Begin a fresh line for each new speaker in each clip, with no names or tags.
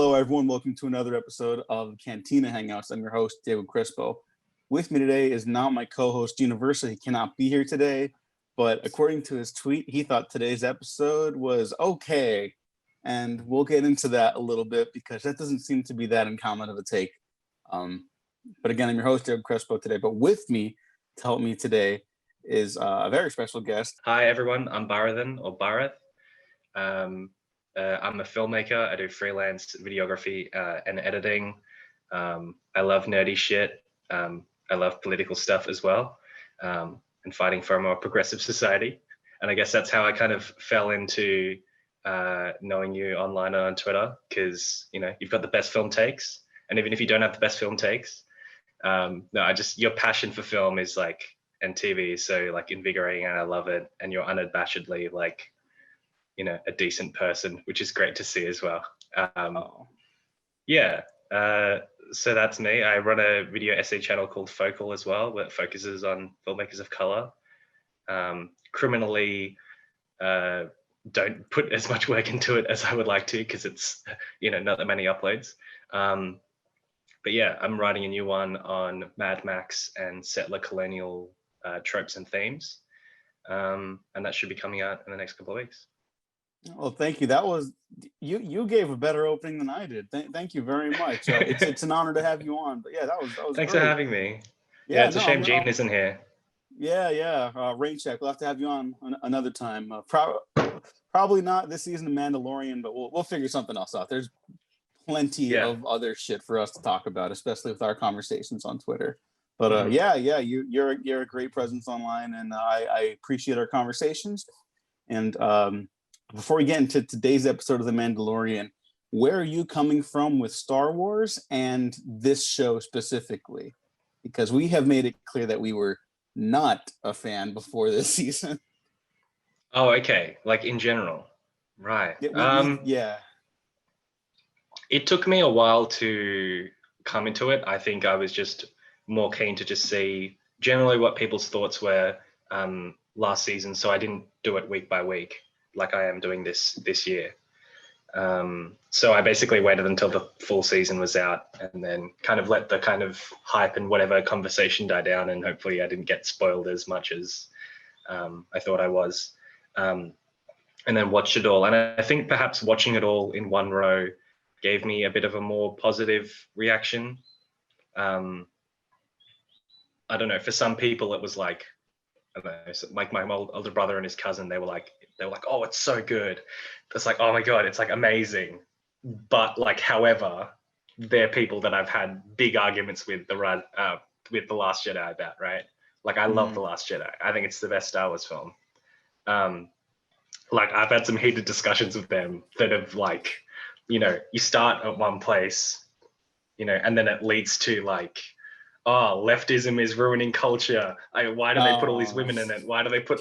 Hello, everyone. Welcome to another episode of Cantina Hangouts. I'm your host, Diego Crispo. With me today is not my co-host, Universal. He cannot be here today, but according to his tweet, he thought today's episode was okay. And we'll get into that a little bit because that doesn't seem to be that uncommon of a take. But again, I'm your host, Diego Crispo, today. But with me to help me today is a very special guest.
Hi, everyone. I'm Barath. I'm a filmmaker. I do freelance videography and editing. I love nerdy shit. I love political stuff as well, and fighting for a more progressive society. And I guess that's how I kind of fell into knowing you online and on Twitter, because you've got the best film takes. And even if you don't have the best film takes, your passion for film is and TV is so invigorating, and I love it. And you're unabashedly a decent person, which is great to see as well. So that's me. I run a video essay channel called Focal as well, that focuses on filmmakers of color. Criminally don't put as much work into it as I would like to, because it's not that many uploads. But yeah, I'm writing a new one on Mad Max and settler colonial tropes and themes, and that should be coming out in the next couple of weeks.
Well, thank you. That was you gave a better opening than I did. Thank you very much. It's an honor to have you on. But yeah, that was
Thanks
great.
for having me. Yeah, it's a shame Gene isn't here.
Yeah. Rain check. We'll have to have you on another time. Probably not this season of Mandalorian, but we'll figure something else out. There's plenty of other shit for us to talk about, especially with our conversations on Twitter. But you're a great presence online, and I appreciate our conversations. And before we get into today's episode of The Mandalorian, where are you coming from with Star Wars and this show specifically? Because we have made it clear that we were not a fan before this season.
Oh, okay. In general. Right.
Yeah.
It took me a while to come into it. I think I was just more keen to just see generally what people's thoughts were last season. So I didn't do it week by week like I am doing this year. So I basically waited until the full season was out, and then kind of let the kind of hype and whatever conversation die down, and hopefully I didn't get spoiled as much as I thought I was. And then watched it all. And I think perhaps watching it all in one row gave me a bit of a more positive reaction. I don't know, for some people it was I don't know, my older brother and his cousin, they were like, oh, it's so good. It's oh my God, it's amazing. But however, they're people that I've had big arguments with The Last Jedi about, right? I love The Last Jedi. I think it's the best Star Wars film. I've had some heated discussions with them that have you start at one place, and then it leads to leftism is ruining culture. Why do they put all these women in it? Why do they put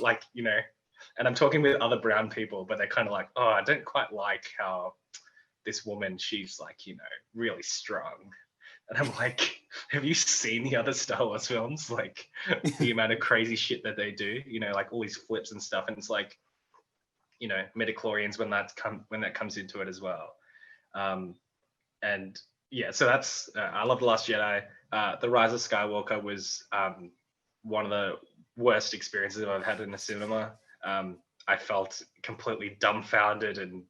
and I'm talking with other brown people, but they're kind of I don't quite like how this woman, she's really strong. And I'm have you seen the other Star Wars films? The amount of crazy shit that they do, all these flips and stuff. And it's midichlorians when that comes into it as well. And yeah, so that's, I love The Last Jedi. The Rise of Skywalker was one of the worst experiences I've had in the cinema. I felt completely dumbfounded and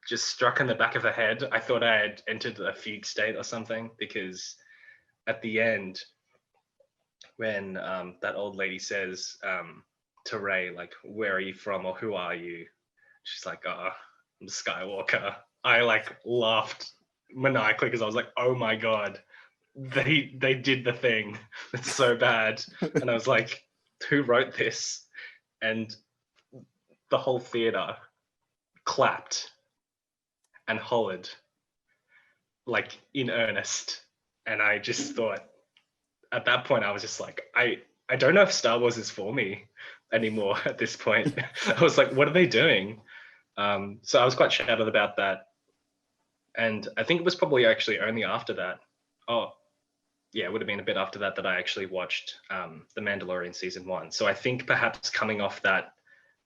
just struck in the back of the head. I thought I had entered a fugue state or something, because at the end, when that old lady says to Rey, where are you from, or who are you? She's oh, I'm Skywalker. I laughed maniacally, because I was oh my God, they did the thing. It's so bad. And I was who wrote this? And the whole theater clapped and hollered in earnest. And I just thought, at that point, I was just I don't know if Star Wars is for me anymore at this point. I was what are they doing? So I was quite shattered about that. And I think it was probably actually only after that. Oh, yeah, it would have been a bit after that I actually watched The Mandalorian season 1. So I think perhaps coming off that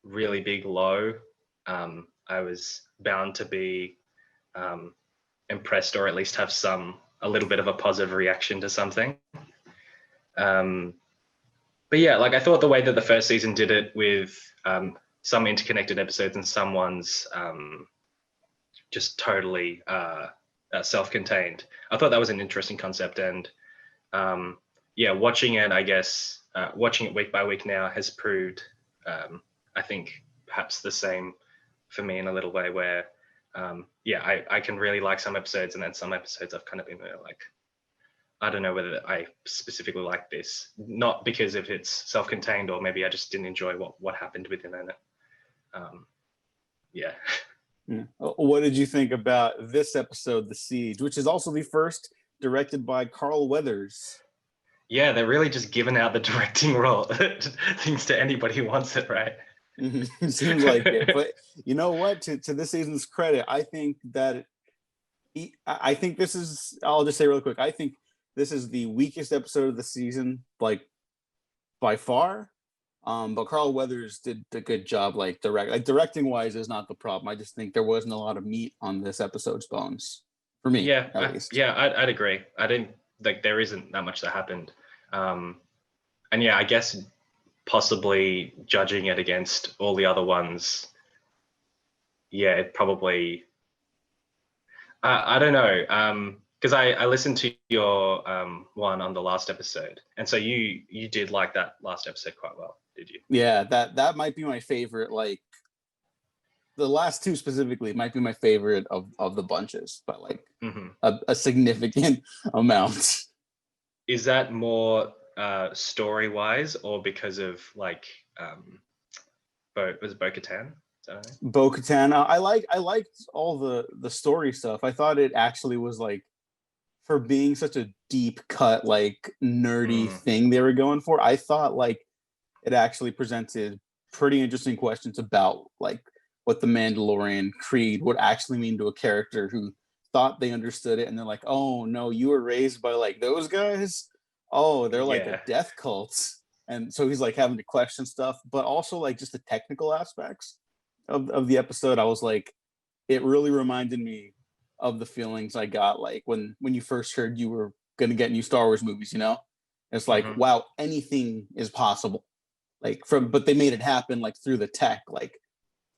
really big low, I was bound to be impressed, or at least have a little bit of a positive reaction to something. But yeah, like I thought the way that the first season did it with some interconnected episodes and some ones just totally self-contained. I thought that was an interesting concept, and yeah, watching it, I guess, watching it week by week now has proved, I think, perhaps the same for me in a little way, where yeah, I can really like some episodes, and then some episodes I've kind of been like, I don't know whether I specifically like this, not because if it's self-contained, or maybe I just didn't enjoy what happened within it. Yeah.
Yeah. What did you think about this episode, The Siege, which is also the first directed by Carl Weathers?
Yeah, they're really just giving out the directing role things to anybody who wants it, right?
It seems like it. But you know what? To this season's credit, I think that I think this is, I'll just say real quick, I think this is the weakest episode of the season, like by far. But Carl Weathers did a good job, like directing wise is not the problem. I just think there wasn't a lot of meat on this episode's bones for me,
Yeah,
at least.
Yeah, I'd agree. I didn't like, there isn't that much that happened. And yeah, I guess possibly judging it against all the other ones, yeah, it probably, I don't know. Because I listened to your one on the last episode, and so you did like that last episode quite well, did you?
Yeah, that might be my favorite. Like the last two specifically might be my favorite of the bunches, but like a significant amount.
Is that more story wise, or because of like was Bo-Katan?
Bo-Katan. I liked all the story stuff. I thought it actually was like, for being such a deep cut, like nerdy thing they were going for, I thought like it actually presented pretty interesting questions about like what the Mandalorian creed would actually mean to a character who thought they understood it, and they're like, oh no, you were raised by like those guys. Oh, they're like a death cult. And so he's like having to question stuff, but also like just the technical aspects of the episode. I was like, it really reminded me of the feelings I got like when you first heard you were going to get new Star Wars movies, you know? It's like, wow, anything is possible. Like but they made it happen like through the tech. Like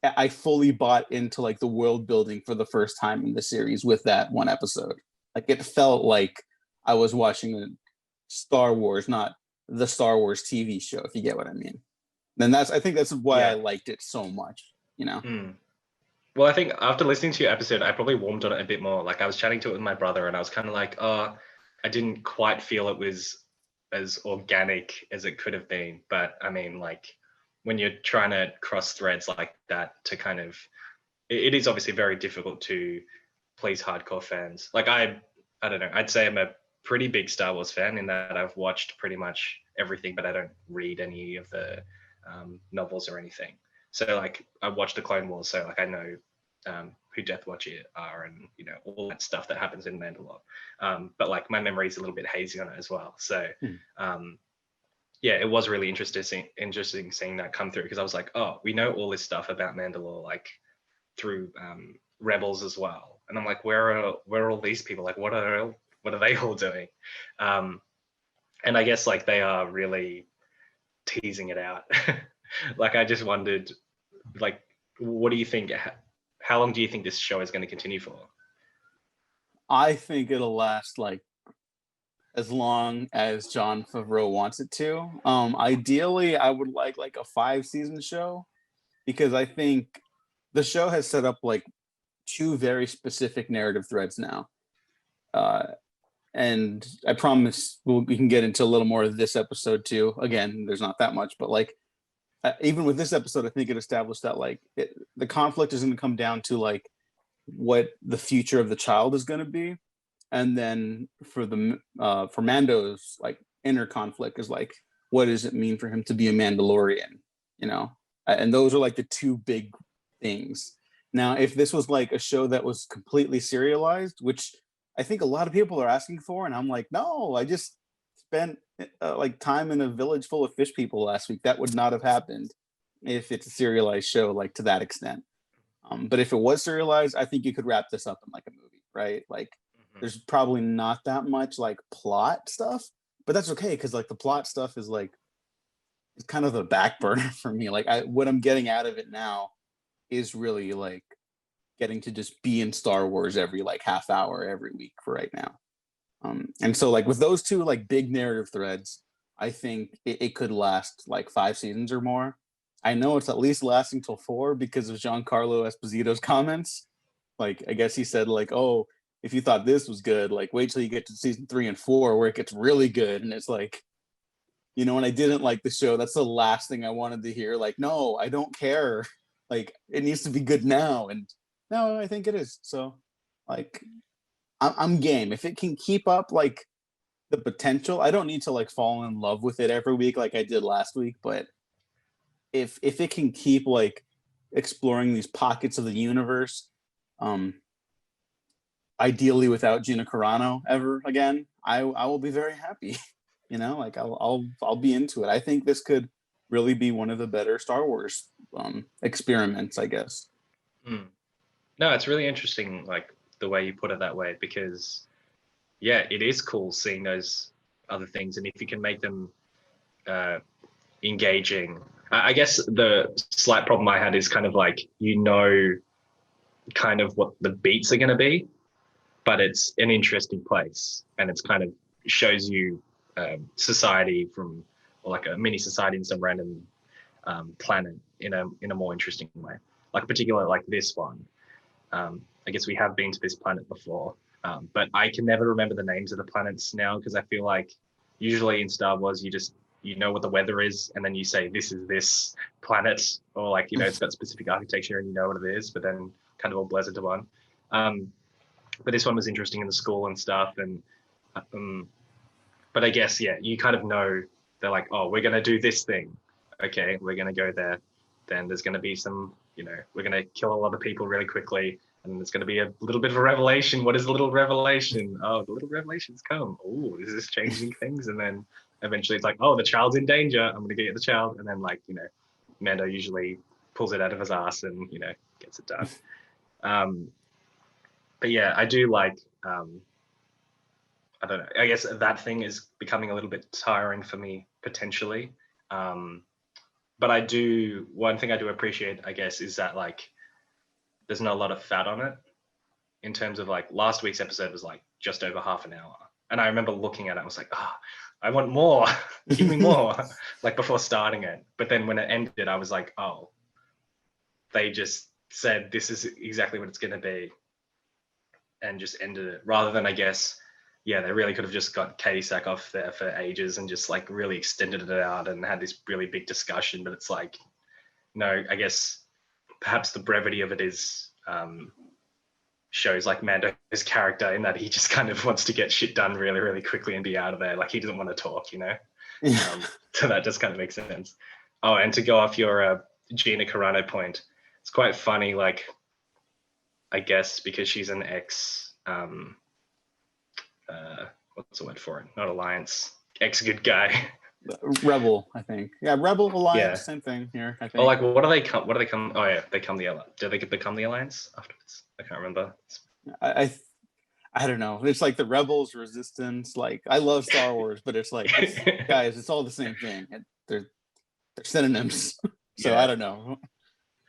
I fully bought into like the world building for the first time in the series with that one episode. Like it felt like I was watching Star Wars, not the Star Wars TV show, if you get what I mean. Then I think that's why I liked it so much, you know?
Well, I think after listening to your episode, I probably warmed on it a bit more. Like I was chatting to it with my brother, and I was kind of like, oh, I didn't quite feel it was as organic as it could have been. But I mean, like when you're trying to cross threads like that to kind of, it is obviously very difficult to please hardcore fans. Like I don't know, I'd say I'm a pretty big Star Wars fan in that I've watched pretty much everything, but I don't read any of the novels or anything. So like I watched the Clone Wars, so like I know who Death Watch are, and you know all that stuff that happens in Mandalore. But like my memory is a little bit hazy on it as well. So yeah, it was really interesting seeing that come through, because I was like, oh, we know all this stuff about Mandalore like through Rebels as well, and I'm like, where are all these people? Like, what are they all doing? And I guess like they are really teasing it out. Like I just wondered, like, what do you think? How long do you think this show is going to continue for?
I think it'll last like as long as Jon Favreau wants it to. Ideally, I would like a 5-season show, because I think the show has set up like 2 very specific narrative threads now. And I promise we can get into a little more of this episode too. Again, there's not that much, but like even with this episode, I think it established that like the conflict is going to come down to like what the future of the child is going to be, and then for Mando's like inner conflict is like, what does it mean for him to be a Mandalorian, you know? And those are like the 2 big things. Now, if this was like a show that was completely serialized, which I think a lot of people are asking for, and I'm like, no, I just spent like time in a village full of fish people last week. That would not have happened if it's a serialized show like to that extent. But if it was serialized, I think you could wrap this up in like a movie, right? Like there's probably not that much like plot stuff, but that's okay because like the plot stuff is like it's kind of the back burner for me. Like what I'm getting out of it now is really like getting to just be in Star Wars every like half hour every week for right now. And so like with those two like big narrative threads, I think it could last like 5 seasons or more. I know it's at least lasting till 4 because of Giancarlo Esposito's comments. Like I guess he said like, oh, if you thought this was good, like wait till you get to season 3 and 4 where it gets really good. And it's like, when I didn't like the show, that's the last thing I wanted to hear. Like, no, I don't care. Like it needs to be good now. And no, I think it is. So like I'm game. If it can keep up like the potential, I don't need to like fall in love with it every week like I did last week, but if it can keep like exploring these pockets of the universe, ideally without Gina Carano ever again, I will be very happy. Like I'll be into it. I think this could really be one of the better Star Wars experiments, I guess.
No, it's really interesting, like the way you put it that way, because yeah, it is cool seeing those other things, and if you can make them engaging. I guess the slight problem I had is kind of like, kind of what the beats are going to be, but it's an interesting place, and it's kind of shows you society from, or like a mini society in some random planet in a more interesting way. Like particularly like this one. I guess we have been to this planet before, but I can never remember the names of the planets now, because I feel like usually in Star Wars you know what the weather is, and then you say this is this planet, or like it's got specific architecture and you know what it is, but then kind of all blurs into one. But this one was interesting in the school and stuff, and but I guess you kind of know they're like, oh, we're gonna do this thing, okay, we're gonna go there, then there's gonna be some, we're gonna kill a lot of people really quickly, and there's going to be a little bit of a revelation. What is a little revelation? Oh, the little revelations come. Oh, is this changing things? And then eventually it's like, oh, the child's in danger. I'm going to get the child. And then like, Mando usually pulls it out of his ass and, gets it done. But yeah, I do like, I don't know, I guess that thing is becoming a little bit tiring for me potentially. But one thing I do appreciate, I guess, is that like, there's not a lot of fat on it, in terms of like last week's episode was like just over half an hour. And I remember looking at it, I was like, I want more, give me more, like before starting it. But then when it ended, I was like, oh, they just said, this is exactly what it's going to be, and just ended it, rather than, I guess, they really could have just got Katie Sackhoff there for ages and just like really extended it out and had this really big discussion. But it's like, no, I guess perhaps the brevity of it is shows like Mando's character, in that he just kind of wants to get shit done really, really quickly and be out of there. Like he doesn't want to talk, so that just kind of makes sense. Oh, and to go off your Gina Carano point, it's quite funny, like, I guess because she's an ex, what's the word for it? Not alliance, ex good guy.
Rebel, I think. Yeah, Rebel Alliance, same thing here, I think.
Oh, like what do they come? Oh yeah, they come the Alliance. Do they become the Alliance afterwards? I can't remember.
I don't know. It's like the Rebels, Resistance. Like I love Star Wars, but it's like guys, it's all the same thing. They're synonyms. So I don't know.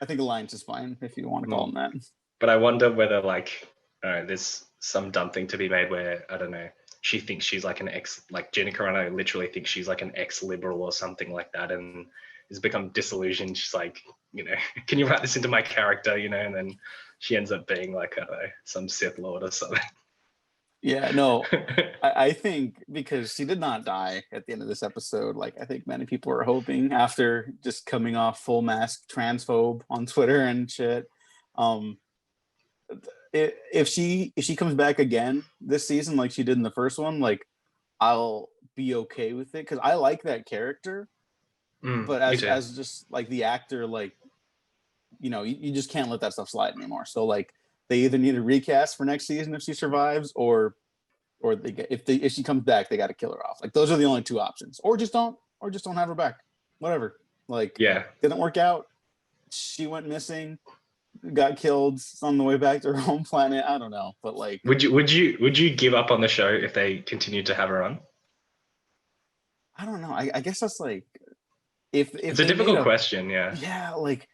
I think Alliance is fine if you want to call them that.
But I wonder whether like there's some dumb thing to be made where, I don't know, she thinks she's like an ex, like Gina Carano literally thinks she's like an ex-liberal or something like that, and has become disillusioned. She's like, can you write this into my character, and then she ends up being like, I don't know, some Sith Lord or something.
Yeah, no, I think because she did not die at the end of this episode, like I think many people were hoping, after just coming off full mask transphobe on Twitter and shit. If she comes back again this season like she did in the first one, like I'll be okay with it because I like that character. But as just like the actor, like you just can't let that stuff slide anymore. So like they either need a recast for next season if she survives, or if she comes back, they got to kill her off. Like those are the only two options, or just don't have her back. Whatever. Like didn't work out. She went missing. got killed on the way back to her home planet. I don't know, but like,
would you give up on the show if they continued to have her on?
I don't know. I guess that's like if
It's a
they made
difficult
a
question, yeah.
yeah, like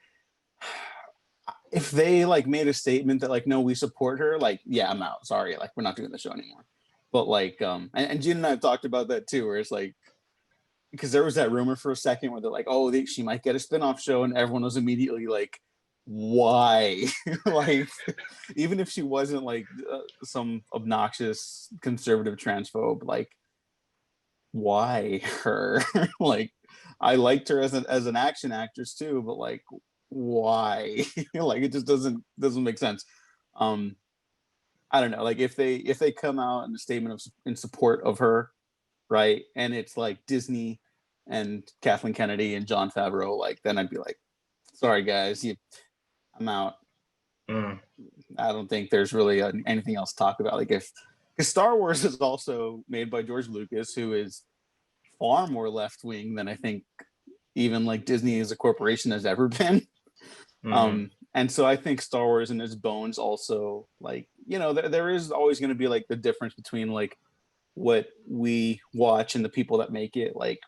if they like made a statement that like no, we support her, like yeah, I'm out. Sorry, like we're not doing the show anymore. But like and Gene and I have talked about that too, where it's like because there was that rumor for a second where they're like, oh, she might get a spin-off show, and everyone was immediately like, why? Like, even if she wasn't like some obnoxious conservative transphobe, like, why her? Like, I liked her as an action actress too, but like, why? Like, it just doesn't make sense. Um, I don't know. Like, if they come out in a statement in support of her, right, and it's like Disney and Kathleen Kennedy and Jon Favreau, like then I'd be like, sorry guys, I'm out.
Mm.
I don't think there's really anything else to talk about. Like if because Star Wars is also made by George Lucas, who is far more left wing than I think even like Disney as a corporation has ever been.
Mm-hmm.
And so I think Star Wars in its bones also like there is always going to be like the difference between like what we watch and the people that make it. Like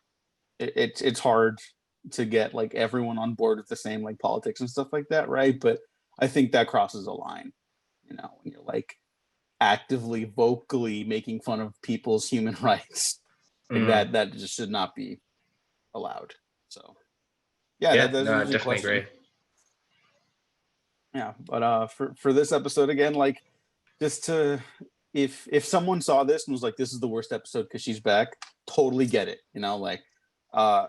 it's hard to get like everyone on board with the same like politics and stuff like that, right? But I think that crosses a line, when you're like actively vocally making fun of people's human rights, like
Mm.
that just should not be allowed. So yeah,
Yeah,
that's
no, I
usually a
definitely
question.
agree.
Yeah, but for this episode again, like just to if someone saw this and was like, this is the worst episode because she's back, totally get it, like uh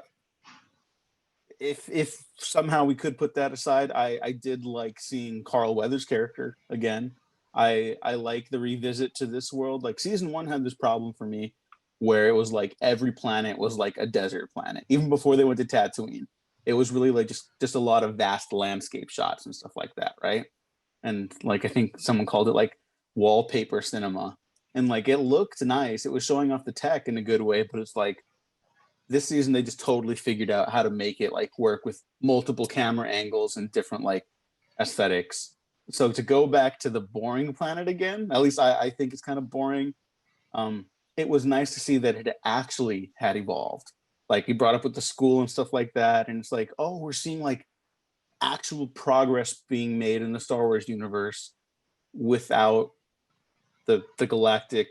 if somehow we could put that aside, I did like seeing Carl Weathers' character again. I like the revisit to this world. Like season one had this problem for me where it was like every planet was like a desert planet. Even before they went to Tatooine, it was really like just a lot of vast landscape shots and stuff like that, right? And like I think someone called it like wallpaper cinema. And like it looked nice. It was showing off the tech in a good way, but it's like this season they just totally figured out how to make it like work with multiple camera angles and different like aesthetics. So to go back to the boring planet again, at least I think it's kind of boring. Um, it was nice to see that it actually had evolved. Like you brought up with the school and stuff like that, and it's like, oh, we're seeing like actual progress being made in the Star Wars universe without the Galactic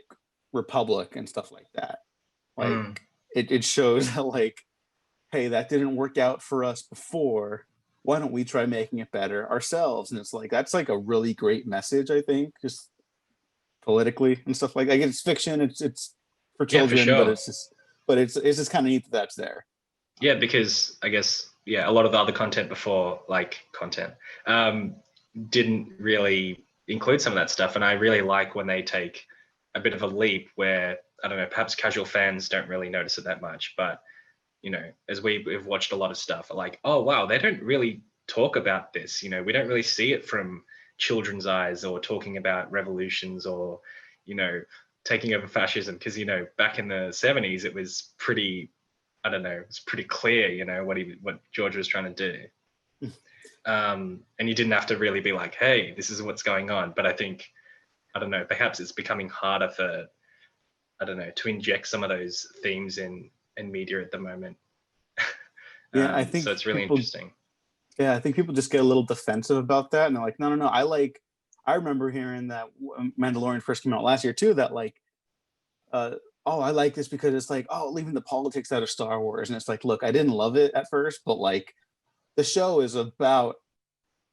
Republic and stuff like that. Like
Mm.
it shows that like, hey, that didn't work out for us before. Why don't we try making it better ourselves? And it's like that's like a really great message, I think, just politically and stuff like it's fiction, it's for
Yeah, for
children, but
sure.
it's just kind of neat that that's there.
Yeah, because I guess a lot of the other content before, like content, um, didn't really include some of that stuff, and I really like when they take a bit of a leap where I don't know, perhaps casual fans don't really notice it that much, but as we've watched a lot of stuff, like, oh wow, they don't really talk about this. We don't really see it from children's eyes or talking about revolutions or taking over fascism because back in the 70s it was pretty, I don't know, it's pretty clear, what George was trying to do. And you didn't have to really be like, hey, this is what's going on. But I think, I don't know, perhaps it's becoming harder for, I don't know, to inject some of those themes in media at the moment.
Yeah,
So it's really interesting.
I think people just get a little defensive about that, and they're like, no. I remember hearing that Mandalorian first came out last year too. That like, oh, I like this because it's like, oh, leaving the politics out of Star Wars, and it's like, look, I didn't love it at first, but like, the show is about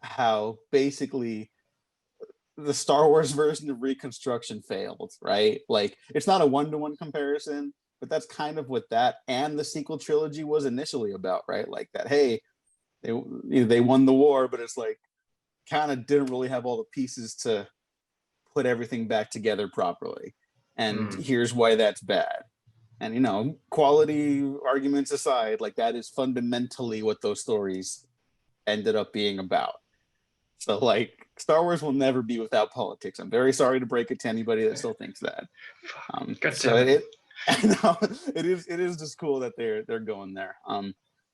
how basically the Star Wars version of Reconstruction failed, right? Like, it's not a one-to-one comparison, but that's kind of what that and the sequel trilogy was initially about, right? Like that, hey, they won the war, but it's like kind of didn't really have all the pieces to put everything back together properly. And here's why that's bad. And quality arguments aside, like that is fundamentally what those stories ended up being about. So like Star Wars will never be without politics. I'm very sorry to break it to anybody that still thinks that.
God
So
damn it.
it is just cool that they're going there.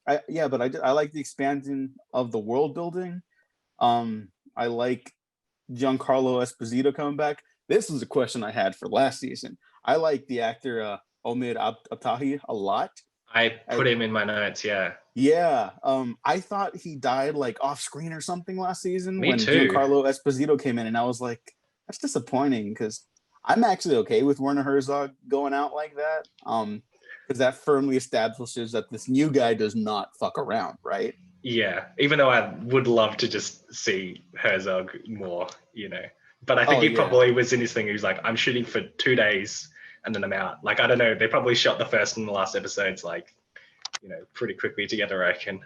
But I like the expansion of the world building. I like Giancarlo Esposito coming back. This was a question I had for last season. I like the actor Omid Abtahi a lot.
I put him in my notes. Yeah.
Yeah. I thought he died like off screen or something last season
Me
when
too.
Giancarlo Esposito came in, and I was like, that's disappointing because I'm actually okay with Werner Herzog going out like that. Because that firmly establishes that this new guy does not fuck around, right?
Yeah, even though I would love to just see Herzog more, you know. But I think he probably was in his thing. He was like, I'm shooting for 2 days and then I'm out. Like, I don't know. They probably shot the first and the last episodes, like, you know, pretty quickly together, I reckon.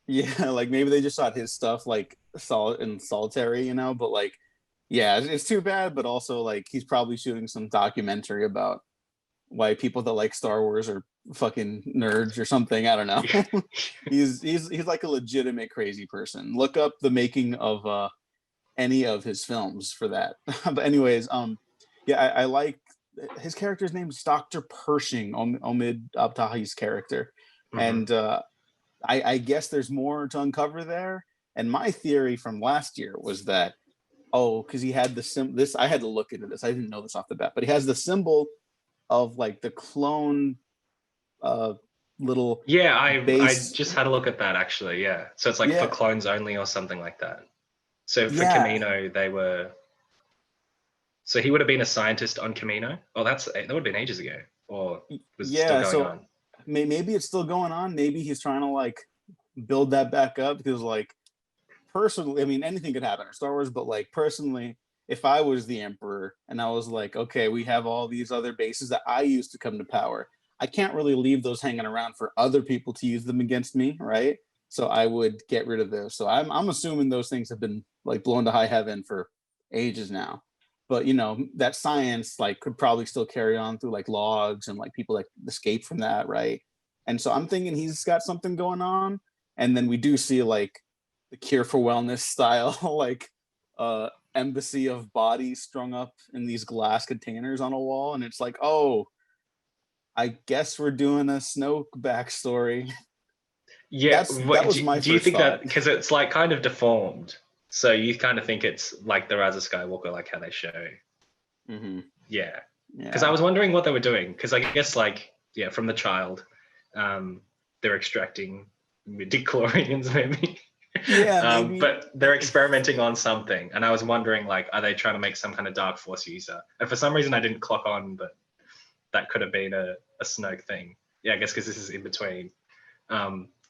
Yeah, like maybe they just shot his stuff like solitary, you know, but like, yeah, it's too bad, but also like he's probably shooting some documentary about why people that like Star Wars are fucking nerds or something. I don't know. he's like a legitimate crazy person. Look up the making of any of his films for that. But anyways, yeah, I like his character's name is Dr. Pershing, Omid Abtahi's character. And I guess there's more to uncover there. And my theory from last year was that, because he had this, I had to look into this. I didn't know this off the bat, but he has the symbol of like the clone little
Yeah, I
base.
just had a look at that actually. Yeah, so it's like for clones only or something like that. So for Camino, they were. So he would have been a scientist on Camino. Oh, that would have been ages ago, or was it still going on?
Maybe it's still going on. Maybe he's trying to like build that back up because, like, personally, I mean, anything could happen in Star Wars, but like personally, if I was the Emperor and I was like, okay, we have all these other bases that I used to come to power, I can't really leave those hanging around for other people to use them against me, right? So I would get rid of those. So I'm assuming those things have been like blown to high heaven for ages now. But you know, that science like could probably still carry on through like logs and like people like escape from that, right? And so I'm thinking he's got something going on. And then we do see like the cure for wellness style, like embassy of bodies strung up in these glass containers on a wall. And it's like, oh, I guess we're doing a Snoke backstory.
Yeah,
that was my
do you
first
think
thought.
that because it's like kind of deformed, so you kind of think it's like the Rise of Skywalker, like how they show? Yeah, because I was wondering what they were doing, because I guess like from the child, they're extracting midichlorians maybe.
Maybe.
But they're experimenting on something, and I was wondering like, are they trying to make some kind of dark force user? And for some reason I didn't clock on, but that could have been a Snoke thing. Yeah, I guess because this is in between.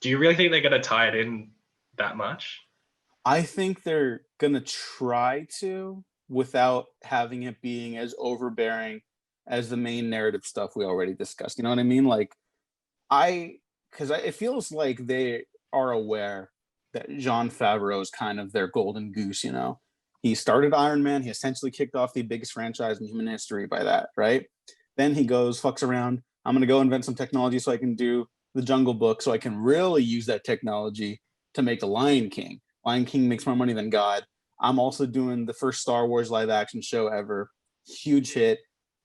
Do you really think they're going to tie it in that much?
I think they're going to try to without having it being as overbearing as the main narrative stuff we already discussed. You know what I mean? Like, because it feels like they are aware that Jon Favreau is kind of their golden goose, you know? He started Iron Man. He essentially kicked off the biggest franchise in human history by that, right? Then he goes, fucks around. I'm going to go invent some technology so I can do the Jungle Book, so I can really use that technology to make the Lion King. Lion King makes more money than God. I'm also doing the first Star Wars live action show ever. Huge hit.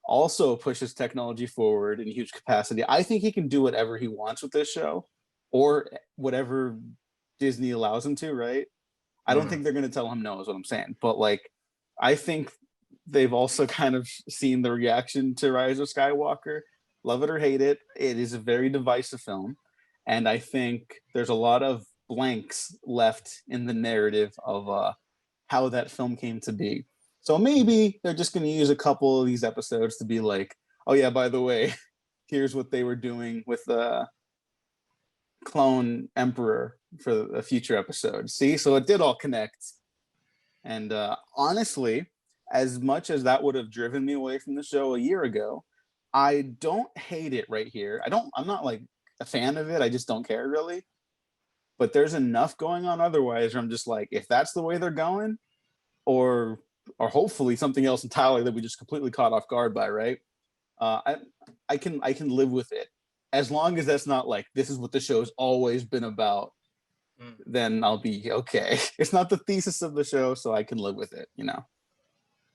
Also pushes technology forward in huge capacity. I think he can do whatever he wants with this show or whatever Disney allows him to, right? I don't think they're going to tell him no, is what I'm saying. But like, I think they've also kind of seen the reaction to Rise of Skywalker. Love it or hate it, it is a very divisive film. And I think there's a lot of blanks left in the narrative of how that film came to be. So maybe they're just going to use a couple of these episodes to be like, oh yeah, by the way, here's what they were doing with the clone emperor for a future episode. See, so it did all connect. And honestly, as much as that would have driven me away from the show a year ago, I don't hate it right here. I'm not like a fan of it. I just don't care really. But there's enough going on otherwise where I'm just like, if that's the way they're going, or hopefully something else entirely that we just completely caught off guard by, right? I can live with it as long as that's not like this is what the show's always been about. Then I'll be okay. It's not the thesis of the show, so I can live with it, you know?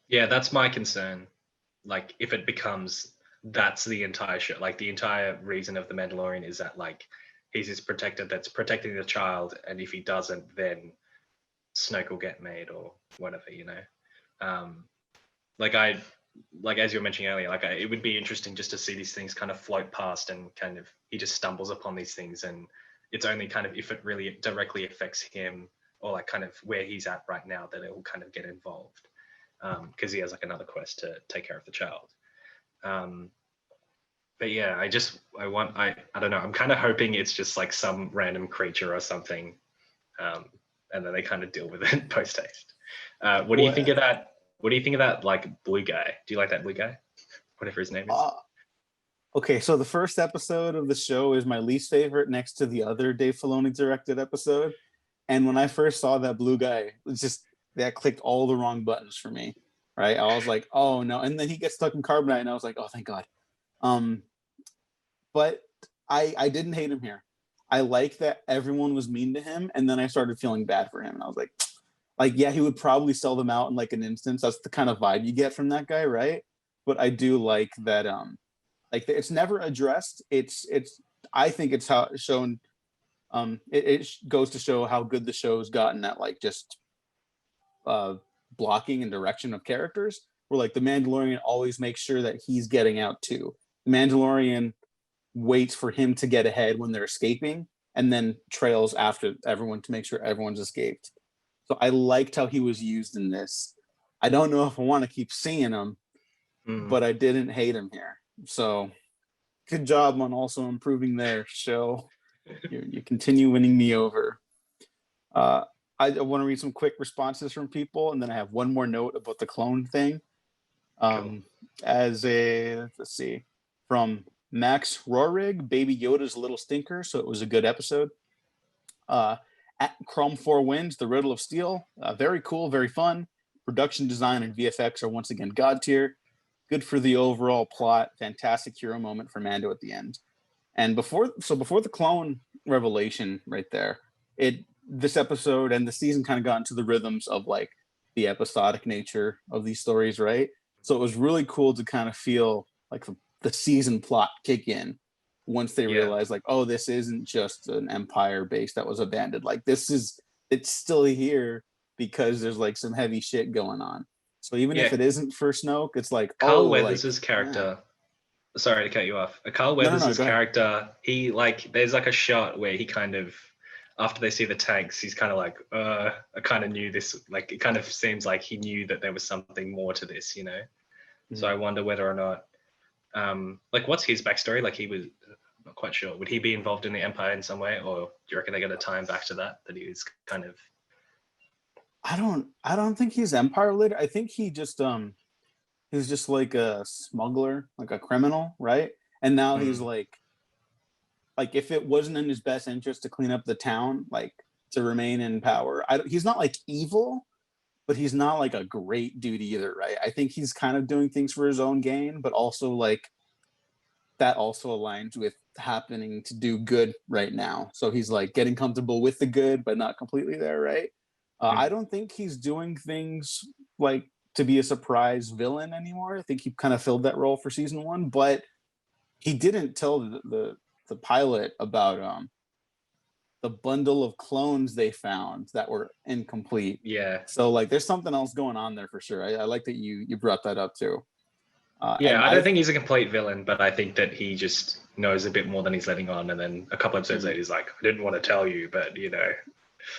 Yeah, that's my concern. Like, if it becomes that's the entire show, like the entire reason of the Mandalorian is that like he's his protector that's protecting the child, and if he doesn't, then Snoke will get made or whatever, you know. Like as you were mentioning earlier, it would be interesting just to see these things kind of float past, and kind of he just stumbles upon these things, and it's only kind of if it really directly affects him, or like kind of where he's at right now, that it will kind of get involved, because he has like another quest to take care of the child. But yeah, I don't know. I'm kind of hoping it's just like some random creature or something, and then they kind of deal with it post haste. What do you think of that? What do you think of that, like, blue guy? Do you like that blue guy? Whatever his name is.
Okay, so the first episode of the show is my least favorite, next to the other Dave Filoni directed episode. And when I first saw that blue guy, it's just that clicked all the wrong buttons for me. Right? I was like, oh no. And then he gets stuck in carbonite, and I was like, oh, thank God. But I didn't hate him here. I like that everyone was mean to him, and then I started feeling bad for him, and I was like, yeah, he would probably sell them out in like an instance. That's the kind of vibe you get from that guy, right? But I do like that. Like it's never addressed. I think it's how it's shown. It goes to show how good the show's gotten at like just blocking and direction of characters. Where like the Mandalorian always makes sure that he's getting out too. The Mandalorian waits for him to get ahead when they're escaping, and then trails after everyone to make sure everyone's escaped. So I liked how he was used in this. I don't know if I want to keep seeing him, but I didn't hate him here. So good job on also improving their show. You continue winning me over. I want to read some quick responses from people, and then I have one more note about the clone thing.
Cool.
Let's see, from Max Rorig, Baby Yoda's a little stinker, so it was a good episode. At Chrome 4 Winds, The Riddle of Steel, very cool, very fun. Production design and VFX are once again god tier. Good for the overall plot. Fantastic hero moment for Mando at the end. And before the clone revelation right there, this episode and the season kind of got into the rhythms of like the episodic nature of these stories, right? So it was really cool to kind of feel like the season plot kick in once they realized like, oh, this isn't just an empire base that was abandoned. Like it's still here because there's like some heavy shit going on. So even if it isn't for Snoke, it's like
Carl Weathers' character. Sorry to cut you off. Carl Weathers' character, he like there's like a shot where he kind of, after they see the tanks, he's kind of like, I kind of knew this. Like it kind of seems like he knew that there was something more to this, you know. Mm-hmm. So I wonder whether or not, like, what's his backstory? Like he was not quite sure. Would he be involved in the Empire in some way, or do you reckon they're going to tie him back to that he was kind of?
I don't think he's Empire related. I think he just he's just like a smuggler, like a criminal, right? And now he's like if it wasn't in his best interest to clean up the town, like to remain in power, he's not like evil, but he's not like a great dude either, right? I think he's kind of doing things for his own gain, but also like that also aligns with happening to do good right now. So he's like getting comfortable with the good, but not completely there, right? I don't think he's doing things like to be a surprise villain anymore. I think he kind of filled that role for season 1, but he didn't tell the pilot about the bundle of clones they found that were incomplete.
Yeah.
So like there's something else going on there for sure. I like that you brought that up too.
I don't think he's a complete villain, but I think that he just knows a bit more than he's letting on. And then a couple episodes later, he's like, I didn't want to tell you, but you know,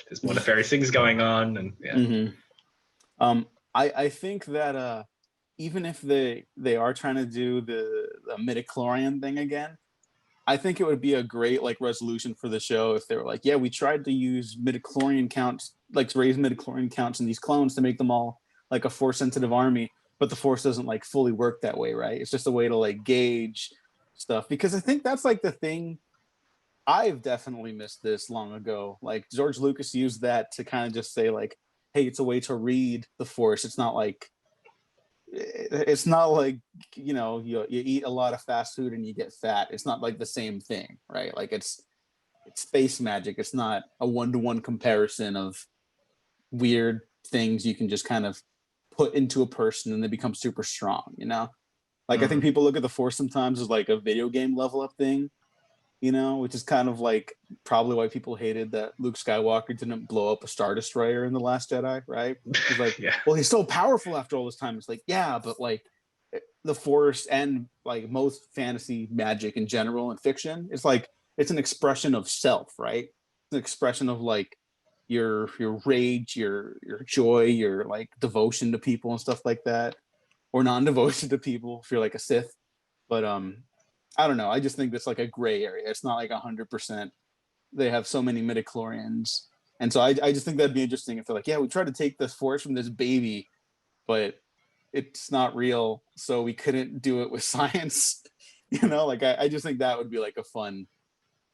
there's more nefarious things going on. And
I think that even if they are trying to do the midichlorian thing again, I think it would be a great like resolution for the show if they were like, yeah, we tried to use midichlorian counts, like to raise midichlorian counts in these clones to make them all like a force sensitive army, but the force doesn't like fully work that way, right? It's just a way to like gauge stuff, because I think that's like the thing. I've definitely missed this long ago. Like George Lucas used that to kind of just say like, hey, it's a way to read the force. It's not like you know, you eat a lot of fast food and you get fat. It's not like the same thing, right? Like it's space magic. It's not a 1-to-1 comparison of weird things you can just kind of put into a person and they become super strong, you know? Like I think people look at the force sometimes as like a video game level up thing, you know, which is kind of like probably why people hated that Luke Skywalker didn't blow up a Star Destroyer in The Last Jedi, right? He's like,
Yeah.
well, he's so powerful after all this time. It's like, yeah, but like the Force and like most fantasy magic in general and fiction, it's like it's an expression of self, right? It's an expression of like your rage, your joy, your like devotion to people and stuff like that, or non-devotion to people if you're like a Sith. But I don't know. I just think that's like a gray area. It's not like 100%. They have so many midichlorians. And so I just think that'd be interesting if they're like, yeah, we tried to take this force from this baby, but it's not real. So we couldn't do it with science. You know, like I just think that would be like a fun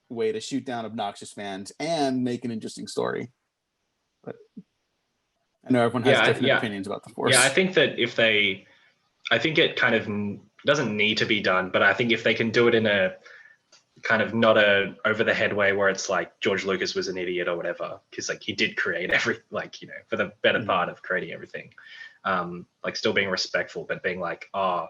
way to shoot down obnoxious fans and make an interesting story. But I know everyone has different opinions about the force.
Yeah, I think that I think it kind of doesn't need to be done, but I think if they can do it in a kind of not a over the head way where it's like George Lucas was an idiot or whatever, because like he did create like, you know, for the better part of creating everything, like still being respectful, but being like, oh,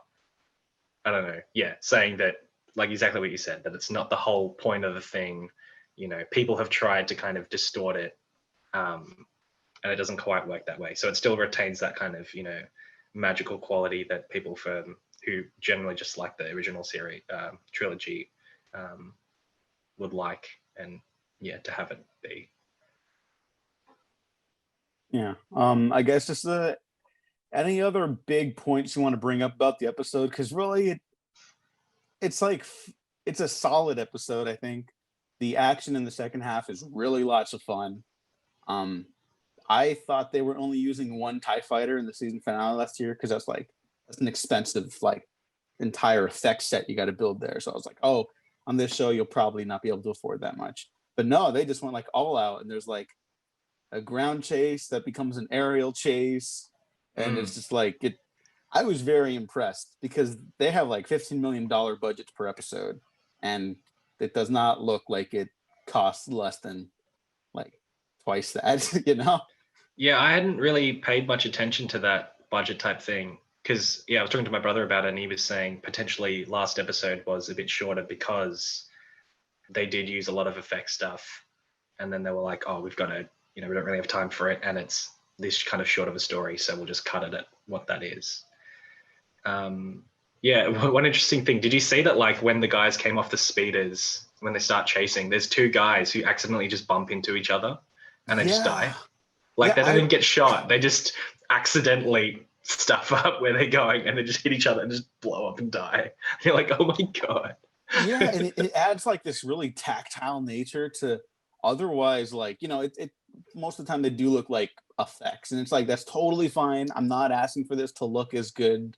I don't know, yeah, saying that like exactly what you said, that it's not the whole point of the thing. You know, people have tried to kind of distort it, and it doesn't quite work that way. So it still retains that kind of, you know, magical quality that people who generally just like the original series trilogy would like, and yeah, to have it be.
Yeah. I guess just any other big points you want to bring up about the episode? Because really, it's like it's a solid episode. I think the action in the second half is really lots of fun. I thought they were only using one TIE fighter in the season finale last year because that's an expensive like entire effect set you got to build there. So I was like, oh, on this show you'll probably not be able to afford that much. But no, they just went like all out, and there's like a ground chase that becomes an aerial chase, and it's just like it. I was very impressed because they have like $15 million budgets per episode, and it does not look like it costs less than like twice that, you know?
Yeah, I hadn't really paid much attention to that budget type thing because, yeah, I was talking to my brother about it, and he was saying potentially last episode was a bit shorter because they did use a lot of effect stuff, and then they were like, oh, we've got to, you know, we don't really have time for it, and it's this kind of short of a story, so we'll just cut it at what that is. Yeah, one interesting thing, did you see that like when the guys came off the speeders, when they start chasing, there's two guys who accidentally just bump into each other and they just die? Like they don't even get shot. They just accidentally stuff up where they're going and they just hit each other and just blow up and die. You're like, oh my God.
Yeah, and it adds like this really tactile nature to otherwise like, you know, it most of the time they do look like effects, and it's like that's totally fine. I'm not asking for this to look as good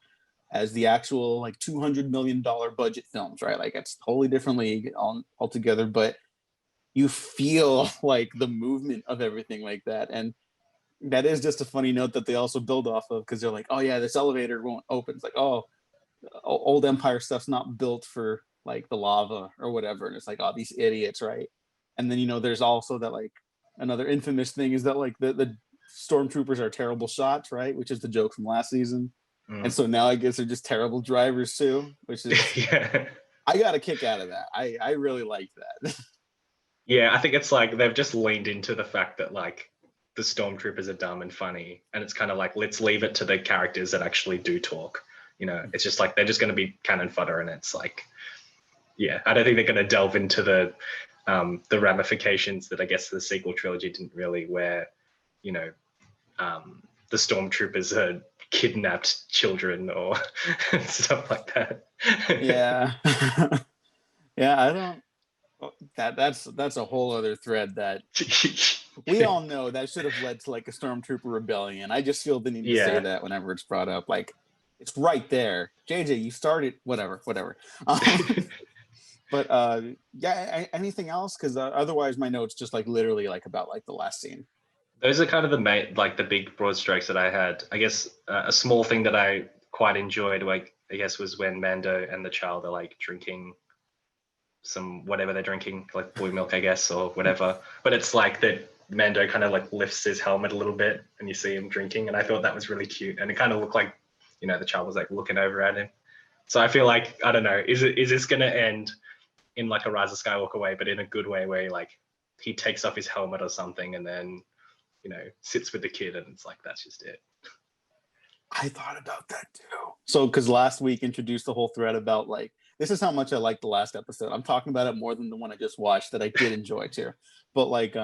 as the actual like $200 million budget films, right? Like it's totally different league altogether, but you feel like the movement of everything like that. And that is just a funny note that they also build off of, because they're like, oh yeah, this elevator won't open. It's like, oh, old Empire stuff's not built for like the lava or whatever. And it's like, oh, these idiots, right? And then, you know, there's also that like another infamous thing is that like the stormtroopers are terrible shots, right? Which is the joke from last season. And so now I guess they're just terrible drivers too, which is
yeah.
I got a kick out of that. I really like that.
Yeah, I think it's like they've just leaned into the fact that like the stormtroopers are dumb and funny, and it's kind of like let's leave it to the characters that actually do talk. You know, it's just like they're just going to be cannon fodder, and it's like, yeah, I don't think they're going to delve into the ramifications that I guess the sequel trilogy didn't really, where, you know, the stormtroopers are kidnapped children or stuff like that.
Yeah. Yeah, I don't that's a whole other thread that we all know that should have led to like a stormtrooper rebellion. I just feel the need to say that whenever it's brought up. Like it's right there. JJ, you started whatever. But yeah, anything else? Because otherwise my notes just like literally like about like the last scene.
Those are kind of the main, like the big broad strokes that I had. I guess a small thing that I quite enjoyed, like I guess, was when Mando and the child are like drinking some whatever they're drinking, like blue milk, I guess, or whatever. But it's like that Mando kind of like lifts his helmet a little bit, and you see him drinking, and I thought that was really cute, and it kind of looked like, you know, the child was like looking over at him. So I feel like, I don't know, is this going to end in like a Rise of Skywalker way, but in a good way, where like he takes off his helmet or something and then, you know, sits with the kid, and it's like, that's just it.
I thought about that too. So, because last week introduced the whole thread about like, this is how much I liked the last episode. I'm talking about it more than the one I just watched that I did enjoy too. But like,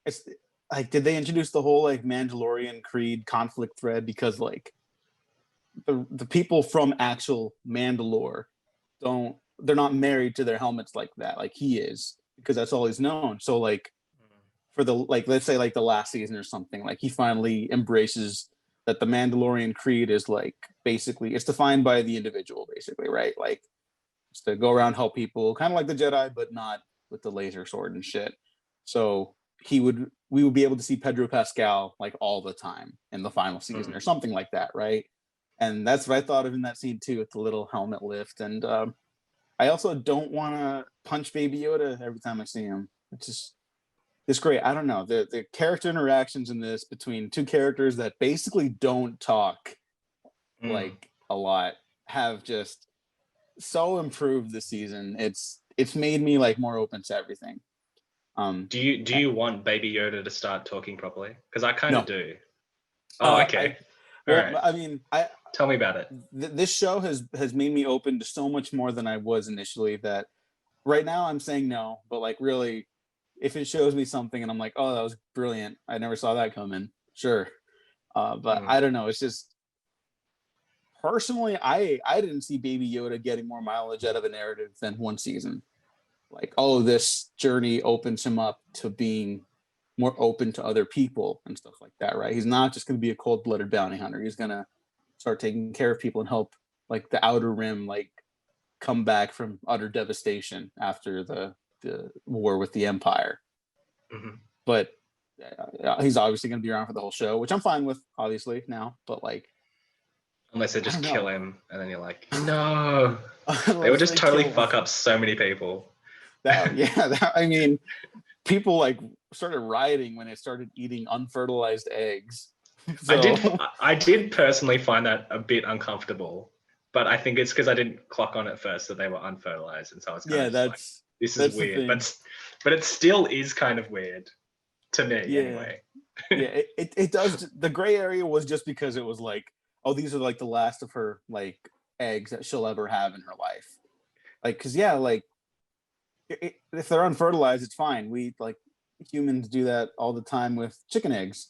it's like, did they introduce the whole like Mandalorian Creed conflict thread? Because like the people from actual Mandalore they're not married to their helmets like that. Like he is, because that's all he's known. So like for the, like, let's say like the last season or something, like he finally embraces that the Mandalorian creed is like, basically it's defined by the individual, basically, right? Like it's to go around, help people, kind of like the Jedi, but not with the laser sword and shit. So we would be able to see Pedro Pascal like all the time in the final season or something like that, right? And that's what I thought of in that scene too, with the little helmet lift. And I also don't want to punch Baby Yoda every time I see him. It's great. I don't know, the character interactions in this between two characters that basically don't talk like a lot have just so improved this season. It's made me like more open to everything.
Do you want Baby Yoda to start talking properly? Because I kind of do.
Oh,
okay.
Well,
all right.
I mean,
Tell me about it.
This show has made me open to so much more than I was initially, that right now I'm saying no, but like really, if it shows me something and I'm like, oh, that was brilliant, I never saw that coming, sure. But I don't know, it's just, personally, I didn't see Baby Yoda getting more mileage out of a narrative than one season. Like, oh, this journey opens him up to being more open to other people and stuff like that, right? He's not just going to be a cold-blooded bounty hunter. He's going to start taking care of people and help like the Outer Rim like come back from utter devastation after the war with the Empire. But he's obviously going to be around for the whole show, which I'm fine with, obviously, now. But like,
unless they just kill him, and then you're like, no. They would just totally fuck up so many people.
I mean, people like started rioting when it started eating unfertilized eggs. So.
I did personally find that a bit uncomfortable, but I think it's because I didn't clock on at first that they were unfertilized, and so I was kind of like, this is weird. But it still is kind of weird to me, anyway.
Yeah, it does. The gray area was just because it was like, oh, these are like the last of her like eggs that she'll ever have in her life. Like, because like if they're unfertilized, it's fine. We like humans do that all the time with chicken eggs.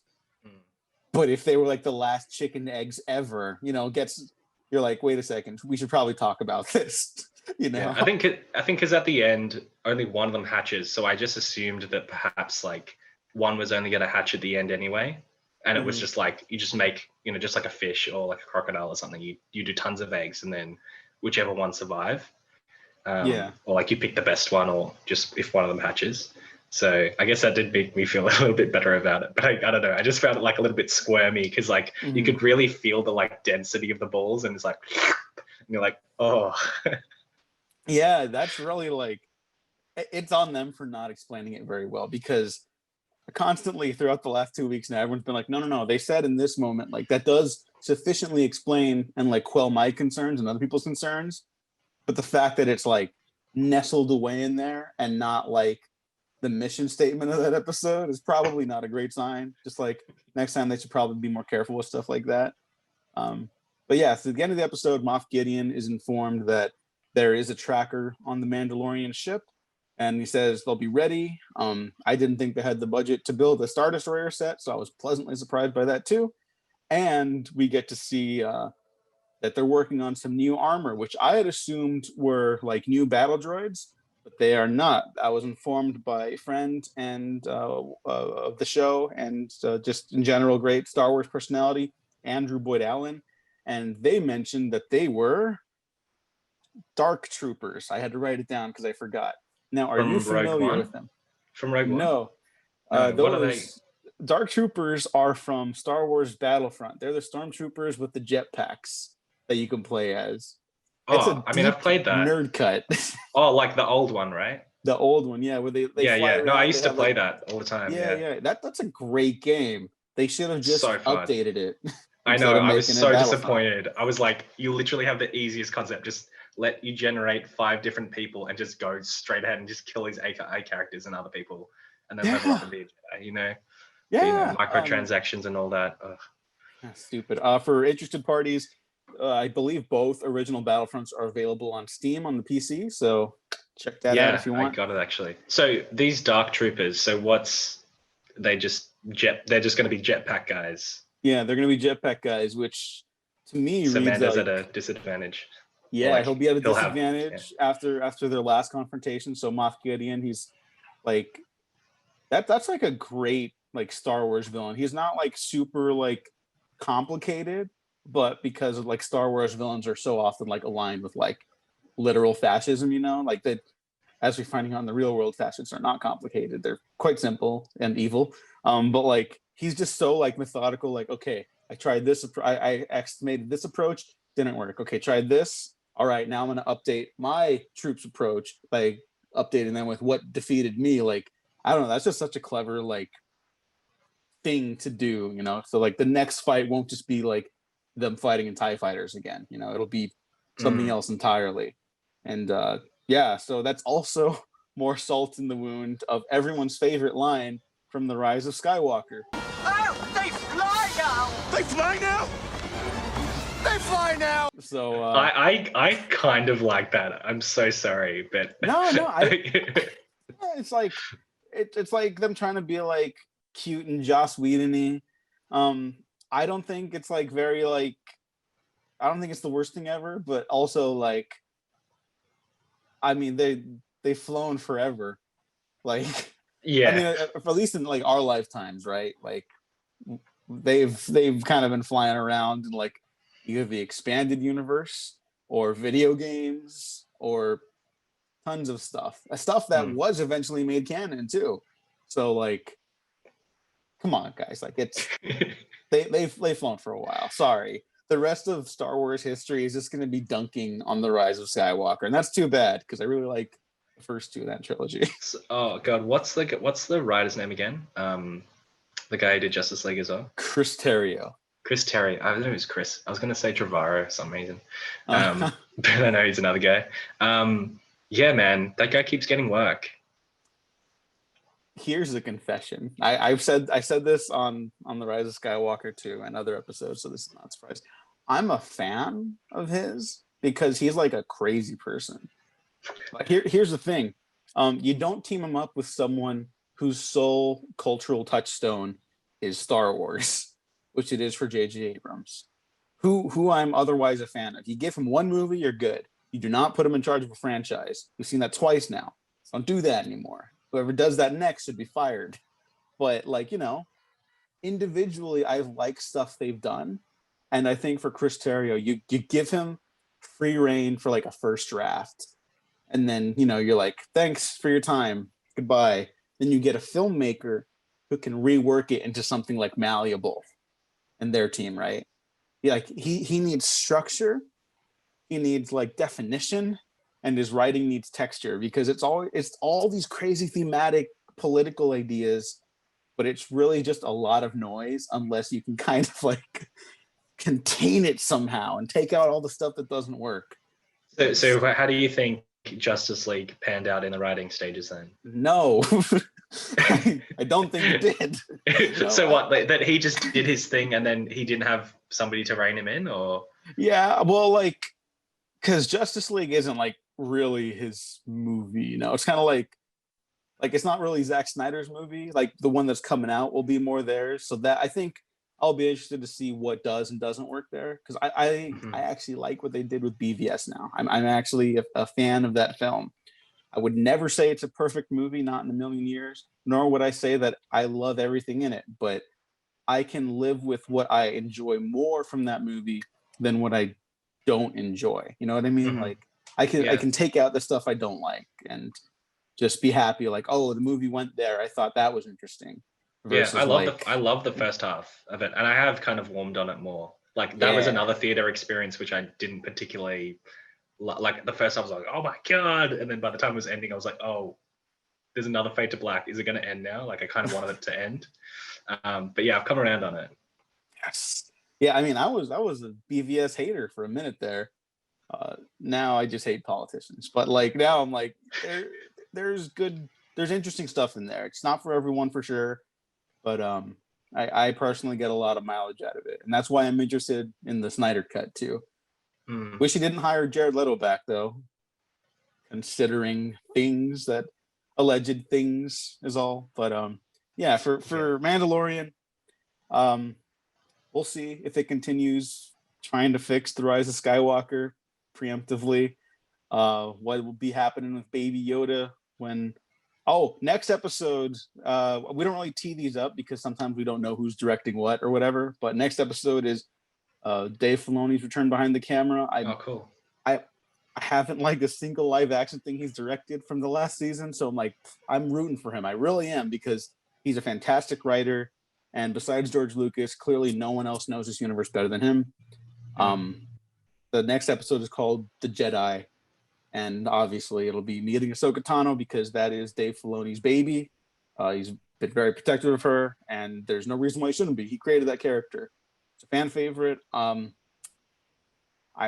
But if they were like the last chicken eggs ever, you're like, wait a second, we should probably talk about this.
Yeah, I think because at the end only one of them hatches, so I just assumed that perhaps like one was only going to hatch at the end anyway, and it was just like you just make just like a fish or like a crocodile or something. You do tons of eggs, and then whichever one survive, or like you pick the best one, or just if one of them hatches. So I guess that did make me feel a little bit better about it. But I don't know. I just found it like a little bit squirmy because like you could really feel the like density of the balls, and it's like, and you're like, oh.
Yeah, that's really like, it's on them for not explaining it very well, because constantly throughout the last 2 weeks now, everyone's been like, no. They said in this moment, like that does sufficiently explain and like quell my concerns and other people's concerns. But the fact that it's like nestled away in there and not like the mission statement of that episode is probably not a great sign. Just like next time they should probably be more careful with stuff like that. But yeah, so at the end of the episode, Moff Gideon is informed that there is a tracker on the Mandalorian ship, and he says they'll be ready. I didn't think they had the budget to build a Star Destroyer set, so I was pleasantly surprised by that too. And we get to see that they're working on some new armor, which I had assumed were like new battle droids, but they are not. I was informed by a friend and of the show, and just in general, great Star Wars personality, Andrew Boyd Allen, and they mentioned that they were Dark Troopers. I had to write it down because I forgot. Now, are you familiar with them?
From Rogue One?
No.
What are they?
Dark Troopers are from Star Wars Battlefront. They're the stormtroopers with the jetpacks that you can play as.
I've played that.
Nerd cut.
Oh, like the old one, right?
The old one, yeah, where they fly around.
No, I used to play that all the time.
Yeah. That's a great game. They should have just updated it.
I know. I was so disappointed. I was like, you literally have the easiest concept. Just let you generate 5 different people and just go straight ahead and just kill these AI characters and other people, and then level up and be a Jedi,
Yeah.
microtransactions and all that. Ugh.
Stupid. For interested parties, I believe both original Battlefronts are available on Steam on the PC, so check that out if you want.
I got it actually. So these Dark Troopers, so they're just going to be jetpack guys.
Yeah, they're going to be jetpack guys, which to me
so
reads
Mando's
like,
at a disadvantage.
Yeah, he'll be at a disadvantage
yeah.
after their last confrontation. So Moff Gideon, he's like that's like a great like Star Wars villain. He's not like super like complicated, but because of like Star Wars villains are so often like aligned with like literal fascism, like that, as we're finding out in the real world, fascists are not complicated. They're quite simple and evil. But like he's just so like methodical, like, okay, I tried this, I estimated this approach, didn't work. Okay, tried this. All right, now I'm gonna update my troops approach by updating them with what defeated me. Like, I don't know, that's just such a clever like thing to do, so like the next fight won't just be like them fighting in TIE fighters again, it'll be something else entirely. And yeah, so that's also more salt in the wound of everyone's favorite line from The Rise of Skywalker.
Oh, they fly now! They fly now! They fly now!
So
I kind of like that. I'm so sorry, but
no, it's like it's like them trying to be like cute and Joss Whedon-y. I don't think it's like very like, I don't think it's the worst thing ever, but also like, I mean, they've flown forever, like,
yeah.
I mean, at least in like our lifetimes, right? Like they've kind of been flying around in like either the expanded universe or video games or tons of stuff that was eventually made canon too. So like, come on, guys, like it's they've flown for a while. Sorry. The rest of Star Wars history is just going to be dunking on The Rise of Skywalker, and that's too bad because I really like the first two of that trilogy.
Oh god, what's the writer's name again? The guy who did Justice League as well.
Chris Terrio.
I don't know, it was Chris. I was going to say Trevorrow for some reason, but I know he's another guy. Yeah, man, that guy keeps getting work.
Here's a confession. I said this on The Rise of Skywalker too and other episodes, so this is not a surprise. I'm a fan of his because he's like a crazy person. Like here's the thing. You don't team him up with someone whose sole cultural touchstone is Star Wars, which it is for J.J. Abrams, who I'm otherwise a fan of. You give him one movie, you're good. You do not put him in charge of a franchise. We've seen that twice now. So don't do that anymore. Whoever does that next should be fired. But like, individually, I like stuff they've done. And I think for Chris Terrio, you give him free reign for like a first draft. And then, you're like, thanks for your time. Goodbye. Then you get a filmmaker who can rework it into something like malleable and their team, right? Like he needs structure. He needs like definition, and his writing needs texture because it's all these crazy thematic political ideas, but it's really just a lot of noise unless you can kind of like contain it somehow and take out all the stuff that doesn't work.
So how do you think Justice League panned out in the writing stages then?
No, I don't think it did. No,
so what? That he just did his thing and then he didn't have somebody to rein him in, or?
Yeah, well, like, because Justice League isn't like really his movie, it's kind of like it's not really Zack Snyder's movie. Like the one that's coming out will be more theirs. So that I think I'll be interested to see what does and doesn't work there because I actually like what they did with BVS now. I'm actually a fan of that film. I would never say it's a perfect movie, not in a million years, nor would I say that I love everything in it, but I can live with what I enjoy more from that movie than what I don't enjoy. You know what I mean? Like I can take out the stuff I don't like and just be happy. Like, oh, the movie went there. I thought that was interesting.
Yeah, I love the first half of it, and I have kind of warmed on it more. Like that was another theater experience which I didn't particularly like. The first half I was like, oh my god, and then by the time it was ending, I was like, oh, there's another Fade to Black. Is it going to end now? Like I kind of wanted it to end. But yeah, I've come around on it.
Yes. Yeah, I mean, I was a BVS hater for a minute there. Now I just hate politicians. But like now I'm like there's interesting stuff in there. It's not for everyone for sure, but I personally get a lot of mileage out of it, and that's why I'm interested in the Snyder cut too. Wish he didn't hire Jared Leto back though, considering alleged things is all. But yeah, for Mandalorian, we'll see if it continues trying to fix the Rise of Skywalker preemptively. What will be happening with Baby Yoda when? Oh, next episode. We don't really tee these up because sometimes we don't know who's directing what or whatever. But next episode is Dave Filoni's return behind the camera.
Cool.
I haven't liked a single live action thing he's directed from the last season, so I'm rooting for him. I really am, because he's a fantastic writer, and besides George Lucas, clearly no one else knows this universe better than him. The next episode is called The Jedi, and obviously it'll be meeting Ahsoka Tano because that is Dave Filoni's baby. He's been very protective of her, and there's no reason why he shouldn't be. He created that character. It's a fan favorite. I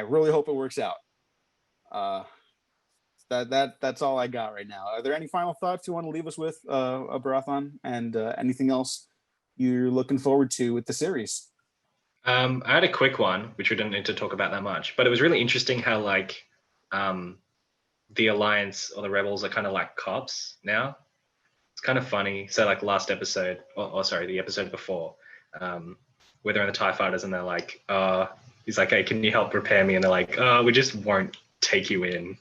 really hope it works out. That's all I got right now. Are there any final thoughts you want to leave us with, Barathon, and anything else you're looking forward to with the series?
I had a quick one, which we didn't need to talk about that much, but it was really interesting how like the Alliance or the Rebels are kind of like cops now. It's kind of funny. So like last episode, or sorry, the episode before, where they're in the TIE fighters and they're like, he's like, hey, can you help repair me? And they're like, we just won't take you in.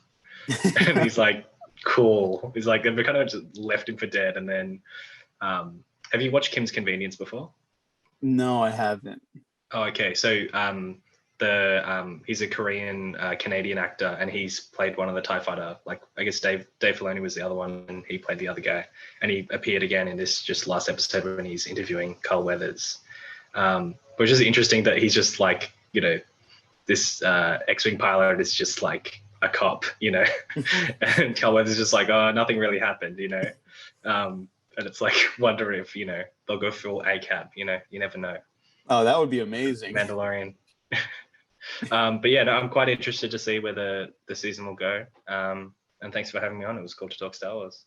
And he's like, cool. He's like, they've kind of just left him for dead. And then, have you watched Kim's Convenience before?
No, I haven't.
Oh, okay. So he's a Korean Canadian actor, and he's played one of the TIE fighter. Like I guess Dave Filoni was the other one, and he played the other guy. And he appeared again in this just last episode when he's interviewing Carl Weathers, which is interesting that he's just like, you know, this X-wing pilot is just like a cop, you know, and Carl Weathers is just like, oh, nothing really happened, you know, and it's like wonder if, you know, they'll go full ACAB, you know, you never know.
Oh, that would be amazing.
Mandalorian. But yeah, no, I'm quite interested to see where the season will go. And thanks for having me on. It was cool to talk Star Wars.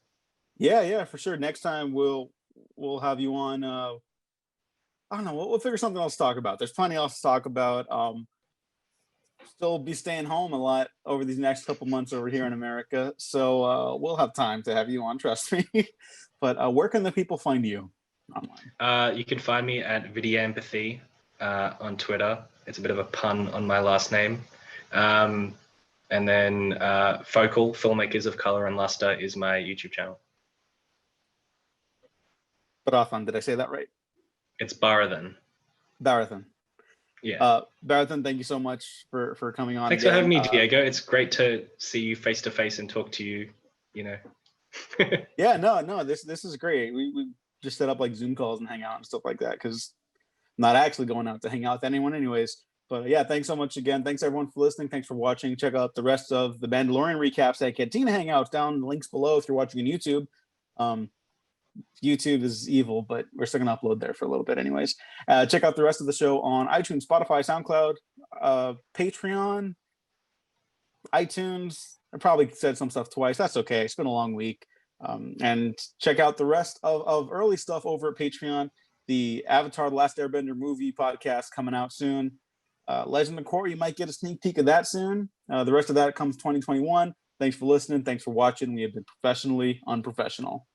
Yeah, for sure. Next time we'll have you on. I don't know. We'll figure something else to talk about. There's plenty else to talk about. Still be staying home a lot over these next couple months over here in America, so we'll have time to have you on. Trust me. But where can the people find you online?
You can find me at Vidiempathy on Twitter. It's a bit of a pun on my last name. And then Focal, Filmmakers of Color and Luster, is my YouTube channel.
Barathon, did I say that right?
It's Barathan.
Yeah. Barathan, thank you so much for coming on.
Thanks for having me, Diego. It's great to see you face to face and talk to you, you know.
Yeah, no, this is great. We just set up like Zoom calls and hang out and stuff like that, because I'm not actually going out to hang out with anyone anyways. But yeah, thanks so much again. Thanks everyone for listening. Thanks for watching. Check out the rest of the Mandalorian recaps at Cantina Hangouts down in the links below if you're watching on YouTube. YouTube is evil, but we're still gonna upload there for a little bit anyways. Check out the rest of the show on iTunes, Spotify, SoundCloud, Patreon, iTunes. I probably said some stuff twice. That's okay. It's been a long week. And check out the rest of early stuff over at Patreon. The Avatar: The Last Airbender movie podcast coming out soon. Legend of Korra, you might get a sneak peek of that soon. The rest of that comes 2021. Thanks for listening. Thanks for watching. We have been professionally unprofessional.